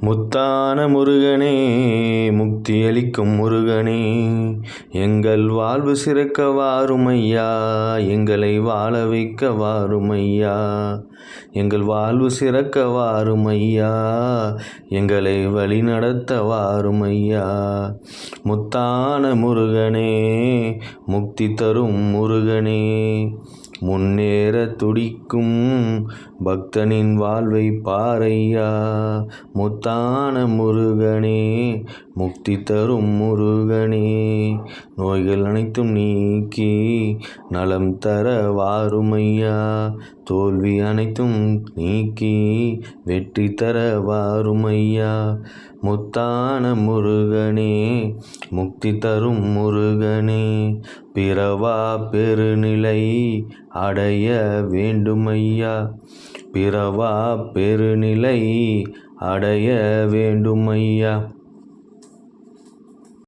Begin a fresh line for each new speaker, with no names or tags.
முத்தான முருகனே, முக்தியளிக்கும் முருகனே, எங்கள் வாழ்வு சிறக்க வாருமையா, எங்களை வாழ வைக்க வாருமையா. எங்கள் வாழ்வு சிறக்க வாருமையா, எங்களை வழிநடத்த வாருமையா. முத்தான முருகனே, முக்தி தரும் முருகனே, முன்னேற துடிக்கும் பக்தனின் வாழ்வை பாரையா. முத்தான முருகனே, முக்தி தரும் முருகனே, நோய்கள் அனைத்தும் நீக்கி நலம் தர வாருமையா. தோல்வி அனைத்தும் நீக்கி வெற்றி தர வாருமையா. முத்தான முருகனே, முக்தி தரும் முருகனே, பிறவா பெருநிலை அடைய வேண்டுமையா. பிறவா பெருநிலை அடைய வேண்டுமையா.